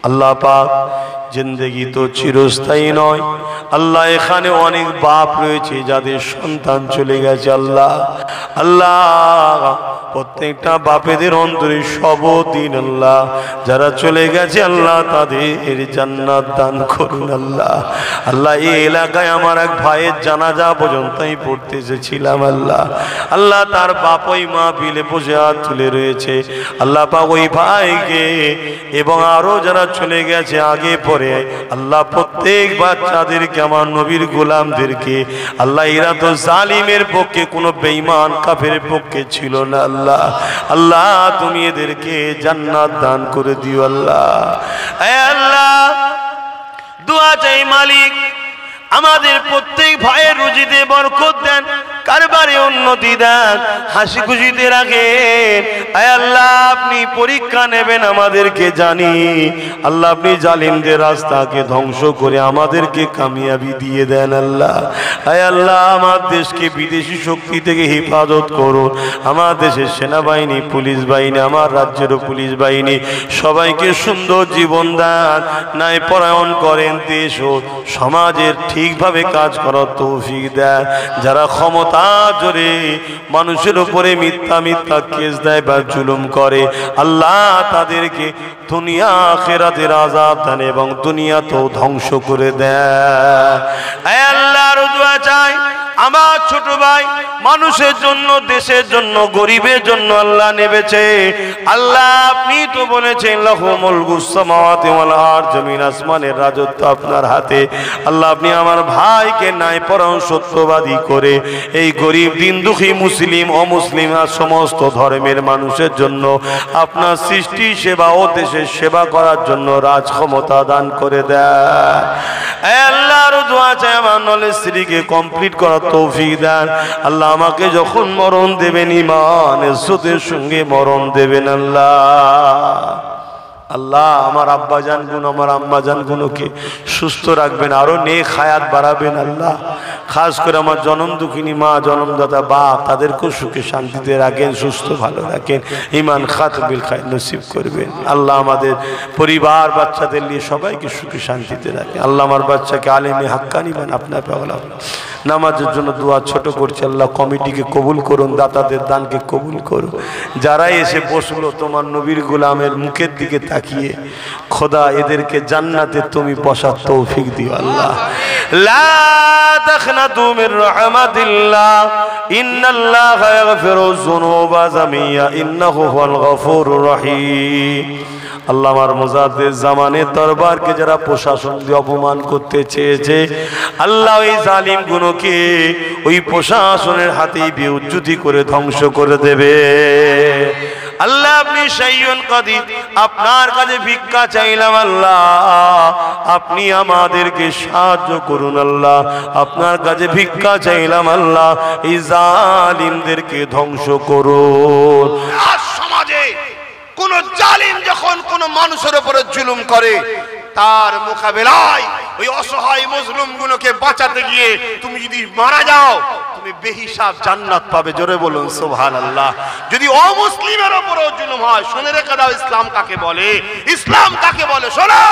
আল্লাহ পাক জিন্দেগি তো চিরস্থায়ী নয় আল্লাহ, এখানে অনেক বাপ রয়েছে যাদের সন্তান চলে গেছে। আল্লাহ আল্লাহ প্রত্যেকটা বাপেদের অন্তরে সবদিন আল্লাহ যারা চলে গেছে আল্লাহ তাদের জান্নাত দান করুন। আল্লাহ আল্লাহ এই এলাকায় আমার এক ভাইয়ের জানাজা পর্যন্তই পড়তে এসেছিলাম। আল্লাহ আল্লাহ তার বাপ ওই মাহফিলে বসে হাত তুলে রয়েছে। আল্লাহ পাক ওই ভাইকে এবং আরো যারা চলে গেছে আগে পরে আল্লাহ প্রত্যেক বাচ্চাদেরকে আমার নবীর গোলামদেরকে আল্লাহ এরা তো জালিমের পক্ষে কোনো বেঈমান কাফেরের পক্ষে ছিল না। আল্লাহ আল্লাহ তুমি এদেরকে জান্নাত দান করে দিও। আল্লাহ আল্লাহ দোয়া চাই মালিক আমাদের প্রত্যেক ভাইয়ের রুজিতে বরকত দেন, কারবারে উন্নতি দেন, হাসি খুশিতে রাখেন। আয় আল্লাহ আপনি পরীক্ষা নেবেন আমাদেরকে জানি। আল্লাহ আপনি জালিমদের রাস্তাকে ধ্বংস করে আমাদেরকে কামিয়াবি দিয়ে দেন। আল্লাহ আয় আল্লাহ আমার দেশকে বিদেশি শক্তি থেকে হেফাজত করুন। আমার দেশের সেনাবাহিনী, পুলিশ বাহিনী, আমার রাজ্যেরও পুলিশ বাহিনী সবাইকে সুন্দর জীবন দান, ন্যায় পরায়ণ করেন, দেশ ও সমাজের ঠিকভাবে কাজ করার তৌফিক দেন। যারা ক্ষমতা জোরে মানুষের উপরে মিথ্যা মিথ্যা কেস দেয় বা জুলুম করে আল্লাহ তাদেরকে দুনিয়া আখিরাতের আযাব দেন এবং দুনিয়াতেও ধ্বংস করে দেয়। হে আল্লাহর দোয়া চাই আমার ছোট ভাই মানুষের জন্য, দেশের জন্য, গরিবের জন্য আল্লাহ নেবেছে। আল্লাহ আপনি তো বলেছেন লাহু মুলকুস সামাওয়াতি ওয়াল আরদ, জমিন আসমানের রাজত্ব আপনার হাতে। আল্লাহ আপনি আমার ভাইকে ন্যায় পরায়ণ সত্যবাদী করে এই গরিব দিন দুঃখী মুসলিম অমুসলিম আর সমস্ত ধর্মের মানুষের জন্য আপনার সৃষ্টি সেবা ও দেশের সেবা করার জন্য রাজ ক্ষমতা দান করে দেয়। আল্লাহর দোয়া চাই আমার নলেজ স্ত্রীকে কমপ্লিট করার তৌফিক দেন। আল্লাহ আমাকে যখন মরণ দেবেন ঈমান ইজ্জতের সঙ্গে মরণ দেবেন। আল্লাহ আল্লাহ আমার আব্বাজান গুণ আমার আম্মাজান গুণকে সুস্থ রাখবেন, আরো নেক হায়াত বাড়াবেন। আল্লাহ খাস করে আমার জনম দুঃখিনী মা, জনমদাতা বাপ তাদেরকেও সুখে শান্তিতে রাখেন, সুস্থ ভালো রাখেন, ঈমান খাতবিল খায়র নসিব করবেন। আল্লাহ আমাদের পরিবার বাচ্চাদের নিয়ে সবাইকে সুখে শান্তিতে রাখেন। আল্লাহ আমার বাচ্চাকে আলেমে হাক্কানি বান আপনার পাগলা। নামাজের জন্য দোয়া ছোট করছে, আল্লাহ কমিটিকে কবুল করুন, দাতাদের দানকে কবুল করুন। যারাই এসে বসলো তোমার নবীর গোলামের মুখের দিকে তাকিয়ে খোদা এদেরকে জান্নাতে তুমি বসার তৌফিক দিও। আল্লাহ লা তাখনাতু মির রাহমাতিল্লাহ ইন্নাল্লাহা ইয়াগফিরুয যুনুবা জামিয়া ইন্নাহু হুয়াল গফুরুর রহিম। আল্লাহ আমার মুজাদ্দিদ জামানের দরবারকে যারা প্রশাসন দিয়ে অপমান করতে চেয়েছে আল্লাহ ওই জালিম গুলোকে ওই প্রশাসনের হাতেই বেউজ্জতি করে ধ্বংস করে দেবে। আল্লাহ আপনি শাইউন কাদির, আপনার কাছে ভিক্ষা চাইলাম। আল্লাহ আপনি আমাদেরকে সাহায্য করুন। আল্লাহ আপনার কাছে ভিক্ষা চাইলাম। আল্লাহ এই জালিমদেরকে ধ্বংস করুন। সমাজে কোন জালিম যখন কোন মানুষের উপরে জুলুম করে তার মোকাবেলায় ওই অসহায় মজলুম গুলোকে বাঁচাতে গিয়ে তুমি যদি মারা যাও তুমি বেহিসাব জান্নাত পাবে। জোরে বলুন সুবহানাল্লাহ। যদি অমুসলিমের উপরেও জুলুম হয় শুনে রেখে দাও ইসলাম কাকে বলে, ইসলাম কাকে বলে শোনো।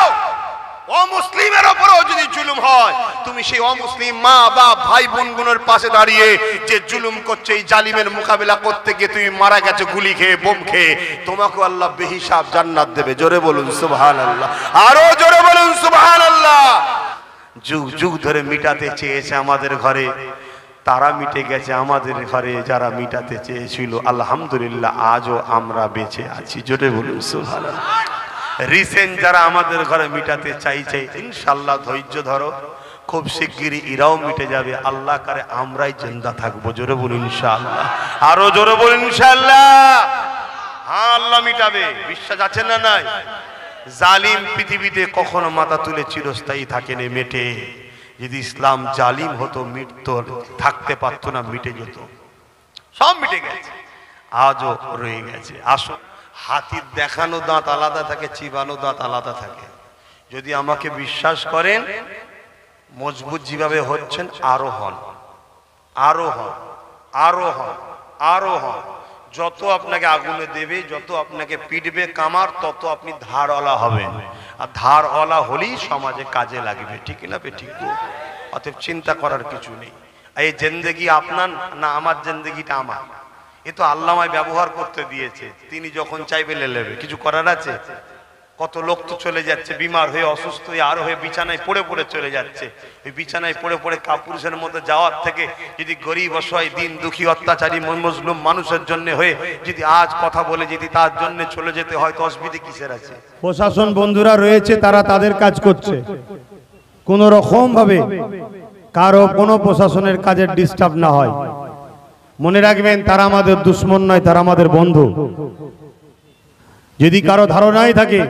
অমুসলিমের উপরেও যদি জুলুম হয় তুমি সেই অমুসলিম মা বাপ ভাই বোন গুলোর পাশে দাঁড়িয়ে যে জুলুম করছে এই জালিমের মোকাবেলা করতে গিয়ে তুমি মারা গেছো গুলি খেয়ে বোম খেয়ে, তোমাকে আল্লাহ বেহিসাব জান্নাত দেবে। জোরে বলুন সুবহানাল্লাহ, আরো জোরে বলুন সুবহানাল্লাহ। যুগ যুগ ধরে মিটাতে চেয়েছে আমাদের ঘরে, তারা মিটে গেছে। আমাদের ঘরে যারা মিটাতে চেয়েছিল আলহামদুলিল্লাহ আজও আমরা বেঁচে আছি। জোরে বলুন সুবহানাল্লাহ। রিসেন্ট যারা আমাদের ঘরে মিটাতে চাইছে ইনশাআল্লাহ ধৈর্য ধরো, খুব শিগগিরই এরাও মিটে যাবে। আল্লাহ করে আমরাই জিন্দা থাকবো। জোরে বলুন ইনশাআল্লাহ, আরো জোরে বলুন ইনশাআল্লাহ। হ্যাঁ আল্লাহ মিটাবে, বিশ্বাস আছে না নাই? জালিম পৃথিবীতে কখনো মাথা তুলে চিরস্থায়ী থাকেনি, মেটে। যদি ইসলাম জালিম হতো মিটতো, থাকতে পারতো না, মিটে যেত। সব মিটে গেছে, আজও রয়ে গেছে। আসো, হাতির দেখানো দাঁত আলাদা থাকে, চিবানো দাঁত আলাদা থাকে। যদি আমাকে বিশ্বাস করেন মজবুত যেভাবে হচ্ছেন আরো হন, আরো হন, আরো হন, আরো হন। যত আপনাকে আগুনে দেবে, যত আপনাকে পিটবে কামার, তত আপনি ধারওয়ালা হবেন। আর ধারওয়ালা হলেই সমাজে কাজে লাগবে, ঠিক না বে ঠিক? অতএব চিন্তা করার কিছু নেই। এই জিন্দেগি আপনার না আমার, জিন্দেগিটা আমার। এ তো আল্লাহ আমায় ব্যবহার করতে দিয়েছে, তিনি যখন চাইবে নেবে, কিছু করার আছে? কত লোক তো চলে যাচ্ছে বিমার হয়ে, অসুস্থ হয়ে, আর হয়ে বিছানায় পড়ে পড়ে চলে যাচ্ছে। ওই বিছানায় পড়ে পড়ে কাপুরুষের মধ্যে যাওয়ার থেকে যদি গরিব অসহায় দিন দুঃখী অত্যাচারী মজলুম মানুষের জন্য হয়ে যদি আজ কথা বলে যদি তার জন্য চলে যেতে হয়, তো অসুবিধা কিসের আছে? প্রশাসন বন্ধুরা রয়েছে, তারা তাদের কাজ করছে, কোন রকম ভাবে কারো কোনো প্রশাসনের কাজের ডিস্টার্ব না হয়। মনে রাখবেন, তারা আমাদের দুশ্মন নয়, তারা আমাদের বন্ধু। যদি কারো ধারণাই থাকে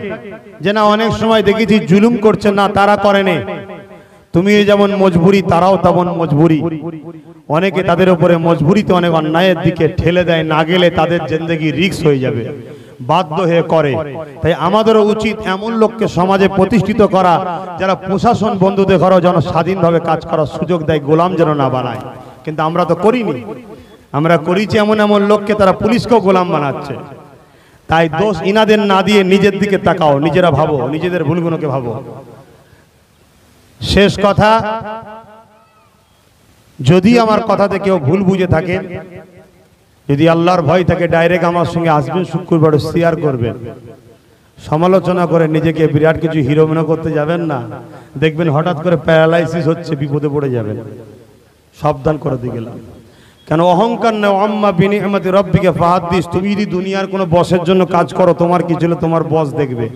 যে না অনেক সময় দেখেছি জুলুম করছে, না তারা করেনি, তুমি যেমন মজবুরি তারাও তেমন মজবুরি। অনেকে তাদের উপরে মজবুরিতে অনেক অন্যায়ের দিকে ঠেলে দেয়, না গেলে তাদের জিন্দেগি রিস্ক হয়ে যাবে, বাধ্য হয়ে করে। তাই আমাদেরও উচিত এমন লোককে সমাজে প্রতিষ্ঠিত করা যারা প্রশাসন বন্ধুদের ঘরেও যেন স্বাধীনভাবে কাজ করার সুযোগ দেয়, গোলাম যেন না বানায়। কিন্তু আমরা তো করিনি, আমরা করেছি এমন এমন লোককে তারা পুলিশকেও গোলাম বানাচ্ছে। তাই দোষ ইনাদের না দিয়ে নিজের দিকে তাকাও, নিজেরা ভাবো, নিজেদের ভুলগুলোকে ভাবো। শেষ কথা, যদি আমার কথাতে কেউ ভুল বুঝে থাকেন, যদি আল্লাহর ভয় থাকে, ডাইরেক্ট আমার সঙ্গে আসবেন, শুক্রবার শেয়ার করবেন, সমালোচনা করে নিজেকে বিরাট কিছু হিরো মনে করতে যাবেন না। দেখবেন হঠাৎ করে প্যারালাইসিস হচ্ছে, বিপদে পড়ে যাবেন। সাবধান করে দিয়ে গেলাম। কেন অহংকার না, আম্মা বিনিআমাতি রাব্বিকা ফাহাদ্দিস। তুমি যদি দুনিয়ার কোনো বসের জন্য কাজ করো, তোমার কি ছিল তোমার বস দেখবে।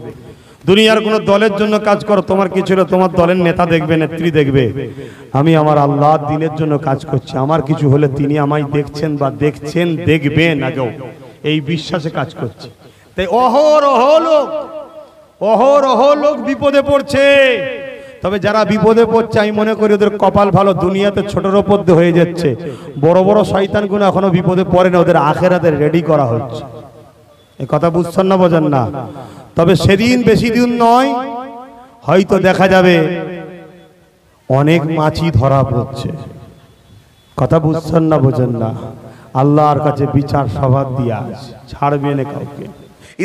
দুনিয়ার কোনো দলের জন্য কাজ করো, তোমার কি ছিল তোমার দলের নেতা দেখবে, নেত্রী দেখবে। আমি আমার আল্লাহর দ্বীনের জন্য কাজ করছি, আমার কিছু হলে তিনি আমায় দেখছেন বা দেখছেন, দেখবেন আগেও, এই বিশ্বাসে কাজ করছি। তাই অহরহ লোক বিপদে পড়ছে। তবে যারা বিপদে পড়ছে, আমি মনে করি ওদের কপাল ভালো, দুনিয়াতে ছোটর ওপর হয়ে যাচ্ছে। বড় বড় শয়তানগুলো এখনো বিপদে পড়ে না, ওদের আখেরাতে রেডি করা হচ্ছে। এই কথা বুঝছেন না, বোঝেন না? তবে সেদিন বেশি দিন নয়, হয়তো দেখা যাবে অনেক মাছি ধরা পড়ছে। কথা বুঝছেন না, বোঝেন না? আল্লাহর কাছে বিচার সভা দিয়া ছাড়বে না কাউকে।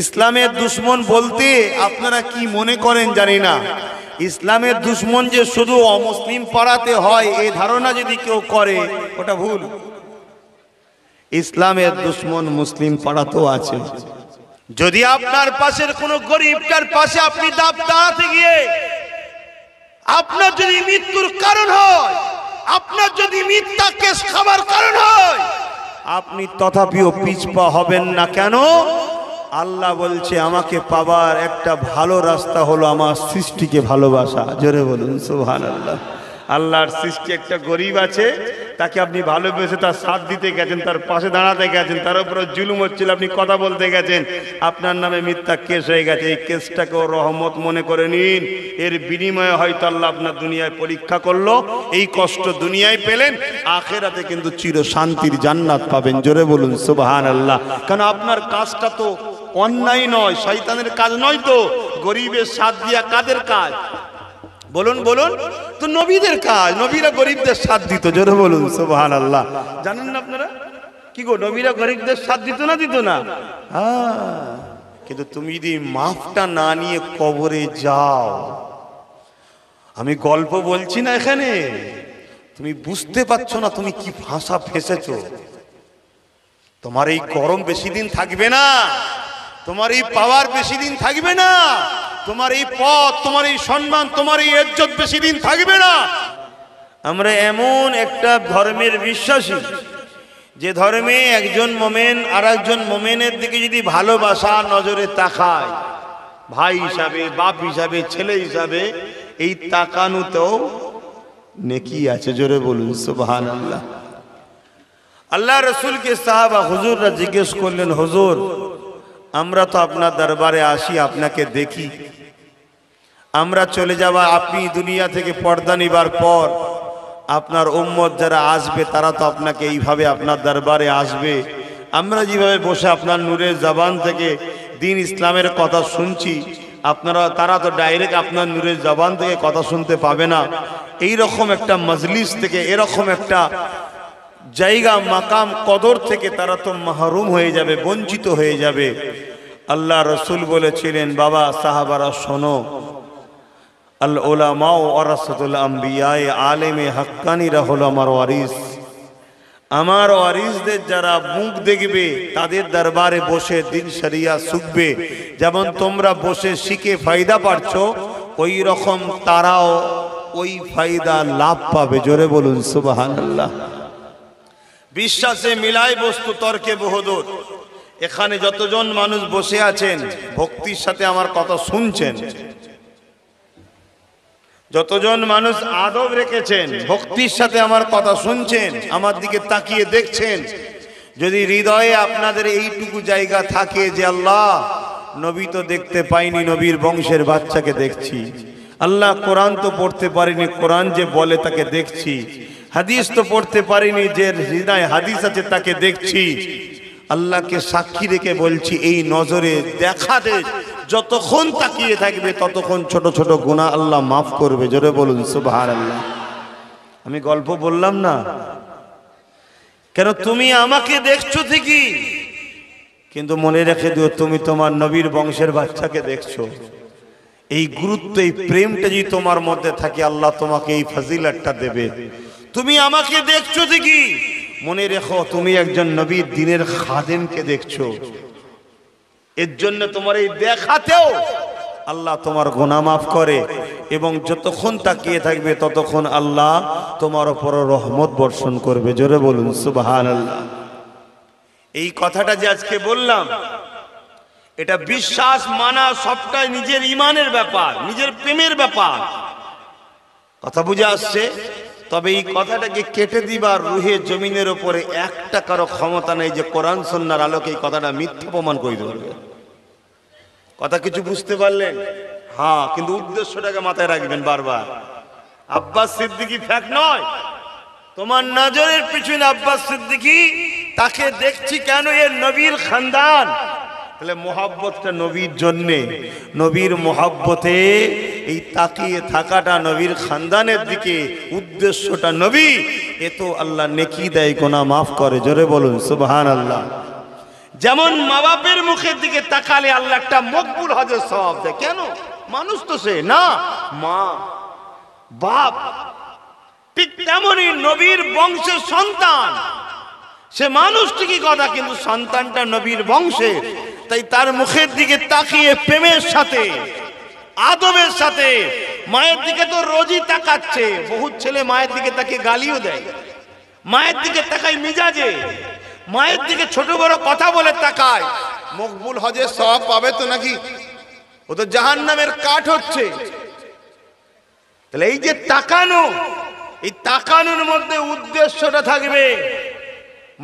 ইসলামের দুশ্মন বলতে আপনারা কি মনে করেন জানি না। ইসলামের দুশ্মন যে শুধু অমুসলিম পাড়াতে হয়, এই ধারণা যদি কেউ করে, ওটা ভুল। ইসলামের দুশ্মন মুসলিম পাড়াতেও আছে। যদি আপনার পাশের কোনো গরিবটার পাশে আপনি দাঁড়াতে গিয়ে আপনার যদি মৃত্যুর কারণ হয়, আপনার যদি মিথ্যা কেস খাবার কারণ হয়, আপনি তথাপিও পিছপা হবেন না। কেন? আল্লাহ বলছে, আমাকে পাবার একটা ভালো রাস্তা হলো আমার সৃষ্টিকে ভালোবাসা। জোরে বলুন সুবহানাল্লাহ। আল্লাহর সৃষ্টি একটা গরিব আছে, তাকে আপনি ভালোবেসে তার সাথ দিতে গেছেন, তার পাশে দাঁড়াতে গেছেন, তার উপরে জুলুম হচ্ছিল, আপনি কথা বলতে গেছেন, আপনার নামে মিথ্যা কেস হয়ে গেছে। এই কেসটাকেও রহমত মনে করে নিন। এর বিনিময়ে হয়তো আল্লাহ আপনার দুনিয়ায় পরীক্ষা করলো, এই কষ্ট দুনিয়ায় পেলেন, আখেরাতে কিন্তু চির শান্তির জান্নাত পাবেন। জোরে বলুন সুবহানাল্লাহ। কারণ আপনার কাজটা তো অন্যায় নয়, শয়তানের কাজ নয়, তো গরিবের সাথ দিয়া কাদের কাজ? বলুন বলুন, তো নবীদের কাজ। নবীরা গরিবদের সাথ দিত। জোরে বলুন সুবহানাল্লাহ। জানেন না আপনারা কি গো, নবীরা গরিবদের সাথ দিত না, দিত না? হ্যাঁ, কিন্তু তুমি যদি মাফটা না নিয়ে কবরে যাও, আমি গল্প বলছি না এখানে, তুমি বুঝতে পারছো না তুমি কি ভাষা ফেসেছো। তোমার এই গরম বেশি দিন থাকবে না, তোমার এই পাওয়ার বেশি দিন থাকবে না, তোমার এই পদ, তোমার এই সম্মান, তোমার এই ইজ্জত বেশি দিন থাকবে না। আমরা এমন একটা ধর্মের বিশ্বাসী, যে ধর্মে একজন মোমেন আর একজন মোমেনের দিকে যদি ভালোবাসা নজরে তাকায়, ভাই হিসাবে, বাপ হিসাবে, ছেলে হিসাবে, এই তাকানোতেও নেকি আছে। জোরে বলুন সুবহানাল্লাহ। আল্লাহ রসুলকে সাহাবা হুজুররা জিজ্ঞেস করলেন, হুজুর আমরা তো আপনার দরবারে আসি, আপনাকে দেখি, আমরা চলে যাওয়া, আপনি দুনিয়া থেকে পর্দা নিবার পর আপনার উম্মত যারা আসবে তারা তো আপনাকে এইভাবে আপনার দরবারে আসবে, আমরা যেভাবে বসে আপনার নূরের জবান থেকে দিন ইসলামের কথা শুনছি, আপনারা তারা তো ডাইরেক্ট আপনার নূরের জবান থেকে কথা শুনতে পাবে না। এই রকম একটা মজলিস থেকে, এরকম একটা জায়গা মাকাম কদর থেকে তারা তো মাহরুম হয়ে যাবে, বঞ্চিত হয়ে যাবে। আল্লাহ রসুল বলেছিলেন, বাবা সাহাবারা শোনো, আল উলামা ওয়ারাসাতুল আম্বিয়া, আলেমে হাক্কানিরা হলো আমার ওয়ারিস। আমার ওয়ারিসদের যারা মুখ দেখবে তাদের দরবারে বসে দিন শরিয়া শিখবে, যেমন তোমরা বসে শিখে ফায়দা পাচ্ছ, ওই রকম তারাও ওই ফায়দা লাভ পাবে। জোরে বলুন সুবহানাল্লাহ। বিশ্বাসে মিলাই বস্তু, তর্কে বহুদূর। এখানে যতজন মানুষ বসে আছেন ভক্তির সাথে আমার কথা শুনছেন, যতজন মানুষ আদব রেখেছেন ভক্তির সাথে আমার কথা শুনছেন, আমার দিকে তাকিয়ে দেখছেন, যদি হৃদয়ে আপনাদের এইটুকু জায়গা থাকে যে আল্লাহ নবী তো দেখতে পাইনি, নবীর বংশের বাচ্চাকে দেখছি, আল্লাহ কোরআন তো পড়তে পারিনি, কোরআন যে বলে তাকে দেখছি, হাদিস তো পড়তে পারিনি, যে হৃদয় হাদিস আছে তাকে দেখছি, আল্লাহকে সাক্ষী রেখে বলছি এই নজরে দেখা দে, যতক্ষণ তাকিয়ে থাকবে ততক্ষণ ছোট ছোট গুনাহ আল্লাহ মাফ করবে। জোরে বলুন সুবহানাল্লাহ। আমি গল্প বললাম না কেন, তুমি আমাকে দেখছো ঠিকই, কিন্তু মনে রেখে দিও তুমি তোমার নবীর বংশের বাচ্চাকে দেখছো। এই গুরুত্ব, এই প্রেমটা যদি তোমার মধ্যে থাকে আল্লাহ তোমাকে এই ফজিলতটা দেবে। তুমি আমাকে দেখছো ঠিকই, মনে রেখো তুমি একজন নবীর দ্বীনের খাদেমকে দেখছো। এর জন্য তোমার এই দেখাতেও আল্লাহ তোমার গুনাহ মাফ করে, এবং যতক্ষণ তাকিয়ে থাকবে ততক্ষণ আল্লাহ তোমার উপর রহমত বর্ষণ করবে। জোরে বলুন সুবহানাল্লাহ। এই কথাটা যে আজকে বললাম, এটা বিশ্বাস মানা সবটাই নিজের ইমানের ব্যাপার, নিজের প্রেমের ব্যাপার। কথা বুঝে আসছে? তবে এই কথাটাকে কেটে দিবার রুহে জমিনের উপরে একটা কারো ক্ষমতা নেই যে কোরআন সুন্নাহর আলোকে এই কথাটা মিথ্যা প্রমাণ করে দেবে। কথা কিছু বুঝতে পারলেন? হ্যাঁ, কিন্তু উদ্দেশ্যটাকে মাথায় রাখবেন বারবার। আব্বাস সিদ্দিকী ফ্যাক্ট নয়, তোমার নজরের পিছনে আব্বাস সিদ্দিকী, তাকে দেখছি কেন, এর নবীর খানদান। তাহলে মোহাব্বতটা নবীর জন্যে, নবীর মোহাব্বতে এই তাকিয়ে থাকাটা নবীর খানদানের দিকে, উদ্দেশ্যটা নবী। এ তো আল্লাহ নেকি দেয়, গুনাহ মাফ করে। জোরে বলুন সুবহানাল্লাহ। যেমন মা বাপের মুখের দিকে তাকালে আল্লাহ একটা মকবুল হজের সওয়াব দেয়। কেন? মানুষ তো সে না, মা বাপ। ঠিক তেমনই নবীর বংশের সন্তান, সে মানুষ ঠিকই কথা, কিন্তু সন্তানটা নবীর বংশের, তাই তার মুখের দিকে তাকিয়ে প্রেমের সাথে, আদবের সাথে, মায়ের দিকে তো রোজই তাকাচ্ছে। বহু ছেলে মায়ের দিকে তাকিয়ে গালিও দেয়, মায়ের দিকে তাকায় মিজাজে, মায়ের দিকে ছোট বড় কথা বলে তাকায়। মকবুল হজের সওয়াব পাবে তো নাকি? ও তো জাহান্নামের কাঠ হচ্ছে। তাহলে এই যে তাকানো, এই তাকানোর মধ্যে উদ্দেশ্যটা থাকবে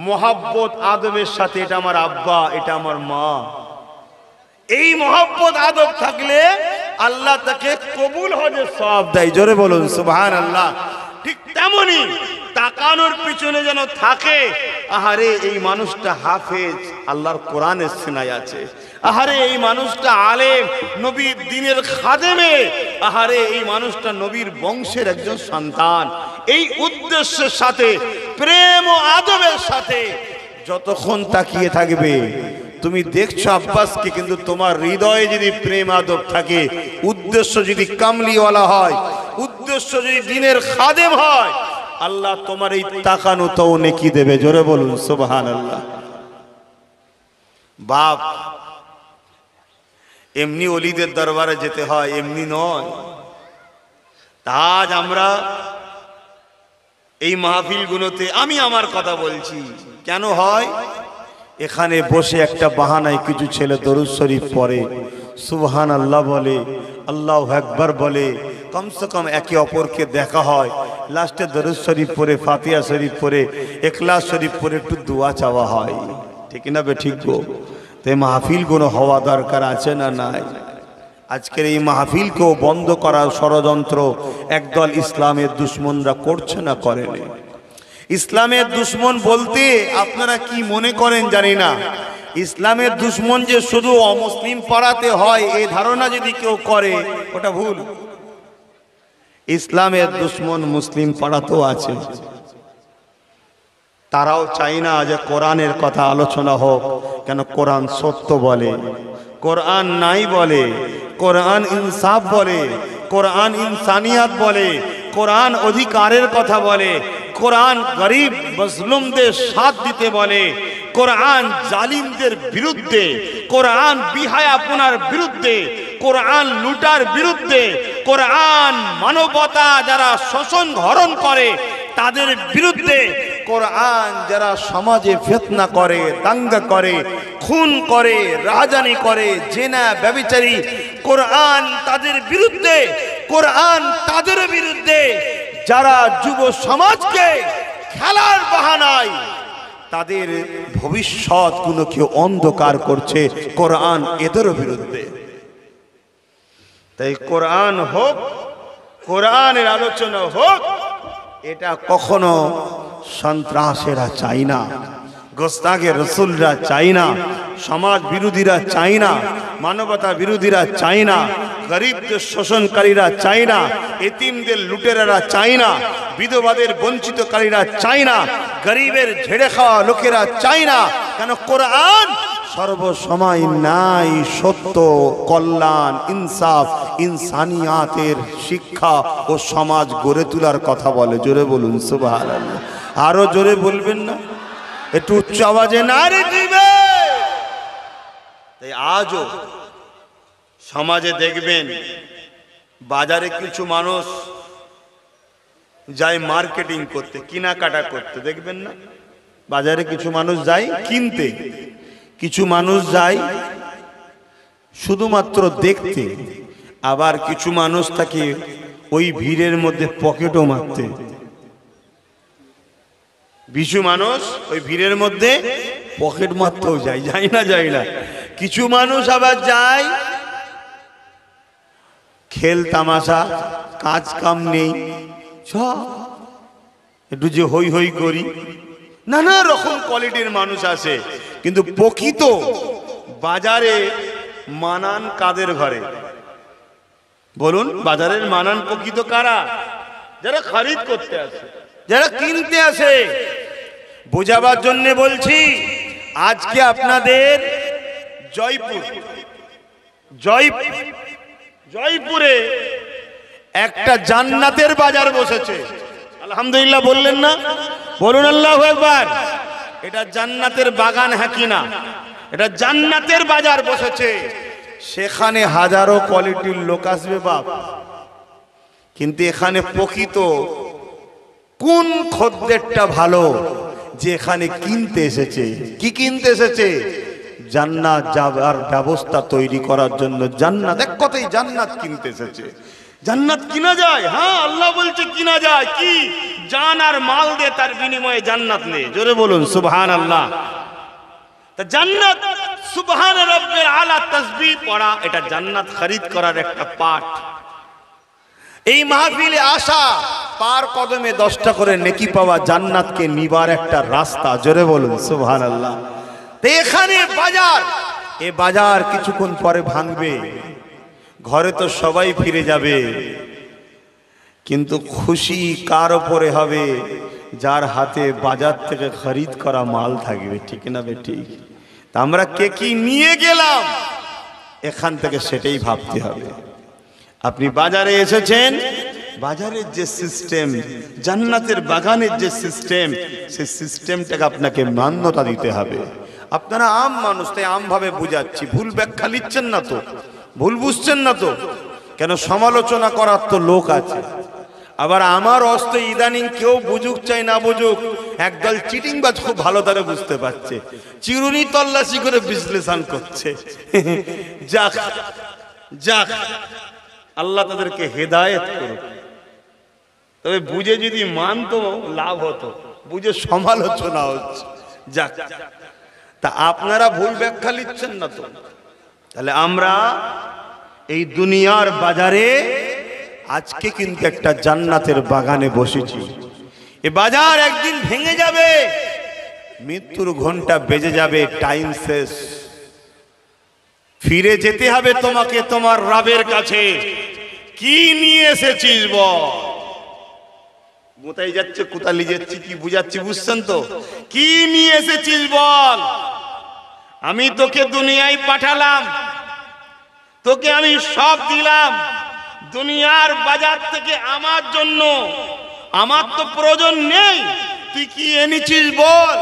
মোহাব্বত আদবের সাথে। এটা আমার আব্বা, এটা আমার মা। এই মোহাব্বত আদব থাকলে আল্লাহ তাকে কবুল হজের সওয়াব দেয়। জোরে বলুন সুবহানাল্লাহ। ঠিক তেমনি তাকানোর পিছনে যেন থাকে, আহারে এই মানুষটা হাফেজ, আল্লাহর কোরআনের সিনায় আছে। আহারে এই মানুষটা আলেম, নবীর দ্বীনের খাদেমে। আহারে এই মানুষটা নবীর বংশের একজন সন্তান। এই উদ্দেশ্যের সাথে, প্রেম ও আদবের সাথে যতক্ষণ তাকিয়ে থাকবে, তুমি দেখছো আব্বাসকে, কিন্তু তোমার হৃদয়ে যদি প্রেম আদব থাকে, উদ্দেশ্য যদি কামলিওয়ালা হয়, উদ্দেশ্য যদি দ্বীনের খাদেম হয়, আল্লাহ তোমার এই তাকানো তো নেকি দেবে। জোরে বলুন সুবহানাল্লাহ। বাপ এমনি ওলিদের দরবারে যেতে হয়, এমনি নয়। আজ আমরা এই মাহফিলগুলোতে, আমি আমার কথা বলছি, কেন হয়? এখানে বসে একটা বাহানায় কিছু ছেলে দরুদ শরীফ পড়ে, সুবহানাল্লাহ বলে, আল্লাহু আকবার বলে, কমসে কম একে অপরকে দেখা হয়, লাস্টে দরুদ শরীফ পড়ে, ফাতিহা শরীফ পড়ে, ইখলাস শরীফ পড়ে একটু দোয়া চাওয়া হয়। ঠিক না বে? ঠিক গো। তাই মাহফিলগুলো হওয়া দরকার আছে না নাই? আজকের এই মাহফিলকেও বন্ধ করার ষড়যন্ত্র একদল ইসলামের দুশ্মনরা করছে না করেনি। ইসলামের দুশ্মন বলতে আপনারা কি মনে করেন জানি না। ইসলামের দুশ্মন যে শুধু অমুসলিম পাড়াতে হয়, এই ধারণা যদি কেউ করে ওটা ভুল। ইসলামের দুশ্মন মুসলিম পাড়াতেও আছে। তারাও চায় না যে কোরআনের কথা আলোচনা হোক, কেন কোরআন সত্য বলে, কোরআন নাই বলে, কোরআন ইনসাফ বলে, কোরআন ইনসানিয়াত বলে, কোরআন অধিকারের কথা বলে, কোরআন গরিব মজলুমদের সাথ দিতে বলে, কোরআন জালিমদের বিরুদ্ধে, কোরআন বিহায়াপনার বিরুদ্ধে, কোরআন লুটার বিরুদ্ধে, কোরআন মানবতা যারা শোষণ হরণ করে তাদের বিরুদ্ধে, কোরআন যারা সমাজে ফিতনা করে, দাঙ্গা করে, খুন করে, রাহাজানি করে, জেনা ব্যভিচারী, কোরআন তাদের বিরুদ্ধে, কোরআন তাদের বিরুদ্ধে যারা যুব সমাজকে খেলার বাহানায় তাদের ভবিষ্যৎগুলোকে অন্ধকার করছে, কোরআন এদেরও বিরুদ্ধে। তাই কোরআন হোক, কোরআনের আলোচনা হোক, এটা কখনো সন্ত্রাসেরা চাই না, গোস্তাকে রসুলরা চাই না, সমাজ বিরোধীরা চাই না, মানবতা বিরোধীরা চাই না, গরিবদের শোষণকারীরা চাই না, এতিমদের লুটেরারা চাই না, বিধবাদের বঞ্চিতকারীরা চাই না, গরিবের ঝেড়ে খাওয়া লোকেরা চাই না। কেন কোরআন সর্বসময় নাই সত্য, কল্যাণ, ইনসাফ, ইনসানিয়াতের শিক্ষা ও সমাজ গড়ে তোলার কথা বলে। জোরে বলুন সুবহানাল্লাহ। আরো জোরে বলবেন না? একটু উচ্চ আওয়াজে নারে দিবে। তাই আজও সমাজে দেখবেন বাজারে কিছু মানুষ যায় মার্কেটিং করতে, কেনাকাটা করতে, দেখবেন না? বাজারে কিছু মানুষ যায় কিনতে, কিছু মানুষ যায় শুধুমাত্র দেখতে, আবার কিছু মানুষ থাকে ওই ভিড়ের মধ্যে পকেটও মারতে। কিছু মানুষ ওই ভিড়ের মধ্যে পকেট মারতেও যায়, যায় না? যায় না? কিছু মানুষ আবার যায় খেল তামাশা, কাজ কাম নেই, একটু যে হই হই করি, নানা রকম কোয়ালিটির মানুষ আছে। কিন্তু প্রকৃত বাজারে মানান কাদের ঘরে? বলুন, বাজারের মানান প্রকৃত কারা? যারা খরিদ করতে আসে, যারা কিনতে আসে। বোঝাবার জন্য বলছি, আজকে আপনাদের জয়পুরে একটা জান্নাতের বাজার বসেছে। আলহামদুলিল্লাহ বললেন না? বলুন আল্লাহু আকবার। এটা জান্নাতের বাগান, হ্যাঁ কি না? এটা জান্নাতের বাজার বসেছে। সেখানে হাজারো কোয়ালিটির লোক আসবে বাপ, কিন্তু এখানে প্রকৃত কোন খদ্দেরটা ভালো যে এখানে কিনতে এসেছে? কি কিনতে এসেছে? জান্নাত যাবার ব্যবস্থা তৈরি করার জন্য জান্নাত, এক কথাই জান্নাত কিনতে এসেছে। জান্নাত কিনা যায়? হ্যাঁ, আল্লাহ বলছে কিনা যায়। কি? জান আর মাল দে, তার বিনিময়ে জান্নাত নে। জোরে বলুন সুবহানাল্লাহ। তা জান্নাত, সুবহান রাব্বিল আলা তাসবিহ পড়া, এটা জান্নাত খরিদ করার একটা পাঠ। এই মাহফিলে আসা, পার কদমে 10টা করে নেকি পাওয়া, জান্নাতকে নিবার একটা রাস্তা। জোরে বলুন সুবহানাল্লাহ। তো এখানে বাজার, এ বাজার কিছুক্ষণ পরে ভাঙবে, ঘরে তো সবাই ফিরে যাবে, কিন্তু খুশি কার ওপরে হবে? যার হাতে বাজার থেকে খরিদ করা মাল থাকবে। ঠিক না বে ঠিক? তা আমরা কে কি নিয়ে গেলাম এখান থেকে সেটাই ভাবতে হবে। আপনি বাজারে এসেছেন, বাজারের যে সিস্টেম, জান্নাতের বাগানের যে সিস্টেম, সেই সিস্টেমটাকে আপনাকে মান্যতা দিতে হবে। আপনারা আম মানুষ, তাই আম ভাবে বুঝাচ্ছি, ভুল ব্যাখ্যা নিচ্ছেন না তো? ভুল বুঝছেন না তো? কেন সমালোচনা করার তো লোক আছে। আবার আমার অস্ত ইদানিং কেউ বুঝুক চাই না বুঝুক, একদল চিটিংবাজ খুব ভালো তারা বুঝতে পারছে, চিরুনি তল্লাশি করে বিশ্লেষণ করছে। যাক যাক, আল্লাহ তাদেরকে হেদায়েত করুক। তবে বুঝে যদি মানতো লাভ হতো, বুঝে সমালোচনা হচ্ছে। যাক, তা আপনারা ভুল ব্যাখ্যা নিচ্ছেন না তো? তাহলে আমরা এই দুনিয়ার বাজারে আজকে কিন্তু একটা জান্নাতের বাগানে বসেছি। এ বাজার একদিন ভেঙে যাবে, মৃত্যুর ঘন্টা বেজে যাবে, টাইম শেষ। ফিরে যেতে হবে তোমাকে তোমার রবের কাছে। কি নিয়ে এসেছিস বল? কোথায় যাচ্ছে, কোথায় যাচ্ছি, কি বুঝাচ্ছি বুঝছেন তো? কি নিয়ে এসেছিস বল? আমি তোকে দুনিয়ায় পাঠালাম, তোকে আমি সব দিলাম দুনিয়ার বাজার থেকে আমার জন্য, আমার তো প্রয়োজন নেই। তুই কি এনেছিস বল?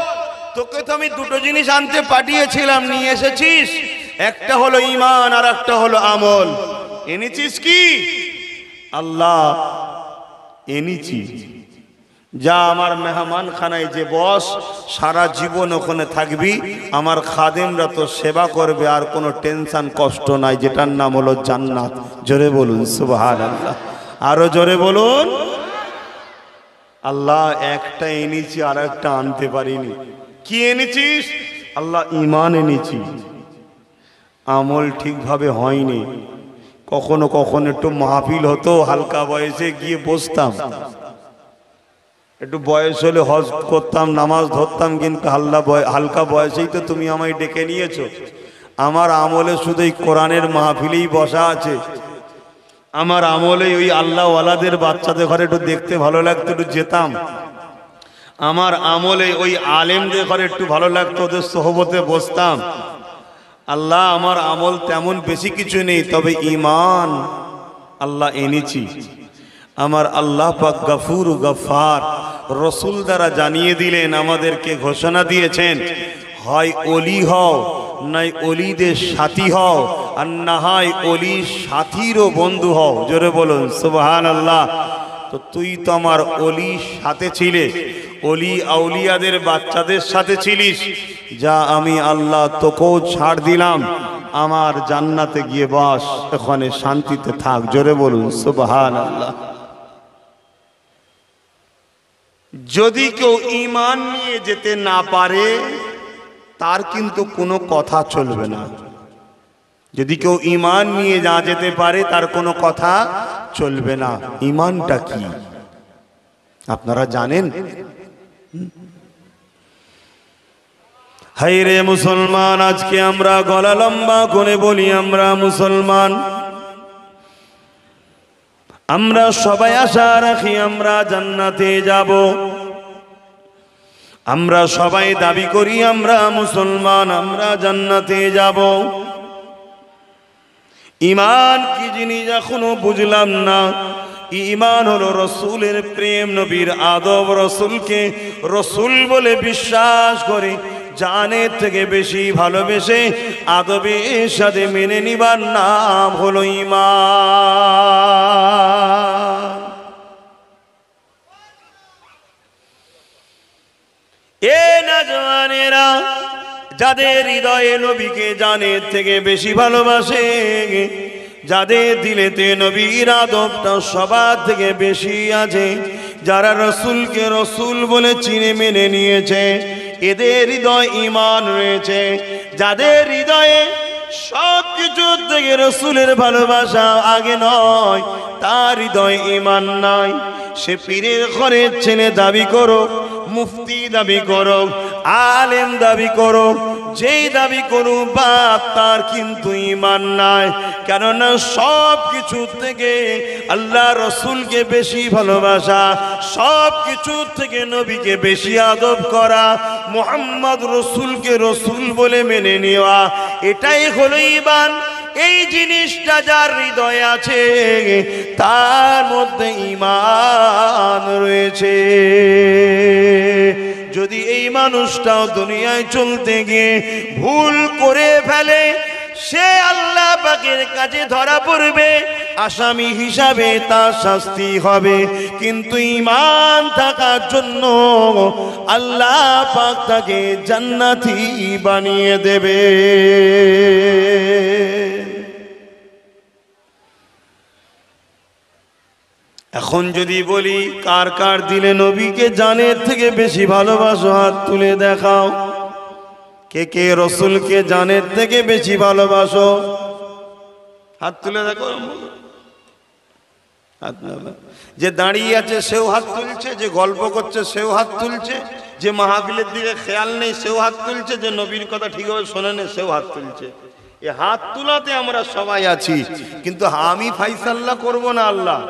তোকে তো আমি দুটো জিনিস আনতে পাঠিয়েছিলাম, নিয়ে এসেছিস। একটা হলো ঈমান আর একটা হলো আমল। এনেছিস কি? আল্লাহ এনেছি। যা আমার মেহমান খানায় যে বস, সারা জীবন ওখানে থাকবি, আমার খাদেমরা তো সেবা করবে, আর কোনো টেনশন কষ্ট নাই, যেটার নাম হলো জান্নাত। জোরে বলুন সুবহানাল্লাহ, আরো জোরে বলুন। আল্লাহ একটা এনেছি, আর একটা আনতে পারিনি। কি এনেছিস? আল্লাহ ঈমান এনেছি। আমল ঠিকভাবে হয়নি। কখনো কখনো একটু মাহফিল হতো, হালকা বয়সে গিয়ে বসতাম, একটু বয়স হলে হজ করতাম, নামাজ ধরতাম, কিন্তু হালকা বয়সেই তো তুমি আমায় ডেকে নিয়েছো। আমার আমলে শুধু এই কোরআনের মাহফিলেই বসা আছে। আমার আমলে ওই আল্লাহওয়ালাদের বাচ্চাদের ঘরে একটু দেখতে ভালো লাগতো, একটু যেতাম। আমার আমলে ওই আলেমদের ঘরে একটু ভালো লাগতো, ওদের সোহবতে বসতাম। আল্লাহ আমার আমল তেমন বেশি কিছু নেই, তবে ঈমান আল্লাহ এনেছি। আমার আল্লাহ পাক গফুর গফার, রসুল দ্বারা জানিয়ে দিলেন, আমাদেরকে ঘোষণা দিয়েছেন, হয় ওলি হও, নাই ওলিদের সাথী হও, আর না হয় ওলির সাথীরও বন্ধু হও। জোরে বলুন সুবহানাল্লাহ। তো তুই তো আমার ওলির সাথে ছিলে, ওলি আউলিয়াদের বাচ্চাদের সাথে ছিলিস। যা আমি আল্লাহ তোকেও ছাড় দিলাম, আমার জান্নাতে গিয়ে বাস, ওখানে শান্তিতে থাক। জোরে বলুন সুবহানাল্লাহ। যদি কেউ ঈমান নিয়ে যেতে না পারে, তার কিন্তু কোনো কথা চলবে না। যদি কেউ ঈমান নিয়ে না যেতে পারে, তার কোনো কথা চলবে না। ঈমানটা কি আপনারা জানেন? হায় রে মুসলমান, আজকে আমরা গলা লম্বা করে বলি আমরা মুসলমান। আমরা সবাই আশা রাখি আমরা জান্নাতে যাব। আমরা সবাই দাবি করি আমরা মুসলমান, আমরা জান্নাতে যাব। ঈমান কি জিনিস এখনো বুঝলাম না। ঈমান হলো রসুলের প্রেম, নবীর আদব, রসুলকে রসুল বলে বিশ্বাস করে, জানের থেকে বেশি ভালোবেসে আদবের সাথে মেনে নিবার নাম হলো ঈমান। এ নওজওয়ানেরা, যাদের হৃদয়ে নবীকে জানের থেকে বেশি ভালোবাসে, যাদের দিলেতে নবীর আদবটা সবার থেকে বেশি আছে, যারা রসুলকে রসুল বলে চিনে মেনে নিয়েছে, এদের হৃদয় ঈমান রয়েছে। যাদের হৃদয়ে সব কিছু থেকে রসুলের ভালোবাসা আগে নয়, তার হৃদয় ঈমান নাই। সে পীরের ঘরের ছেলে দাবি করো, মুফতি দাবি করো, আলেম দাবি করো, যেই দাবি করো বাপ, তার কিন্তু ঈমান নাই। কেননা সব কিছু থেকে আল্লাহ রসুলকে বেশি ভালোবাসা, সব কিছু থেকে নবীকে বেশি আদব করা, মুহাম্মদ রসুলকে রসুল বলে মেনে নেওয়া, এটাই হলো ঈমান। এই জিনিসটা যার হৃদয়ে আছে, তার মধ্যে ঈমান রয়েছে। যদি এই মানুষটাও দুনিয়ায় চলতে গিয়ে ভুল করে ফেলে, সে আল্লাহ পাকের কাছে ধরা পড়বে, আসামি হিসাবে তার শাস্তি হবে। কিন্তু ঈমান থাকার জন্য আল্লাহ পাক তাকে জান্নাতি বানিয়ে দেবে। এখন যদি বলি, কার কার দিলে নবীকে জানের থেকে বেশি ভালোবাসো, হাত তুলে দেখাও। কে কে রসুলকে জানের থেকে বেশি ভালোবাসো? হাত তুলে দেখো। যে দাঁড়িয়ে আছে সেও হাত তুলছে, যে গল্প করছে সেও হাত তুলছে, যে মাহফিলের দিকে খেয়াল নেই সেও হাত তুলছে, যে নবীর কথা ঠিকভাবে শোনে নেই সেও হাত তুলছে। এই হাত তুলাতে আমরা সবাই আছি, কিন্তু আমি ফাইসাল্লা করব না। আল্লাহ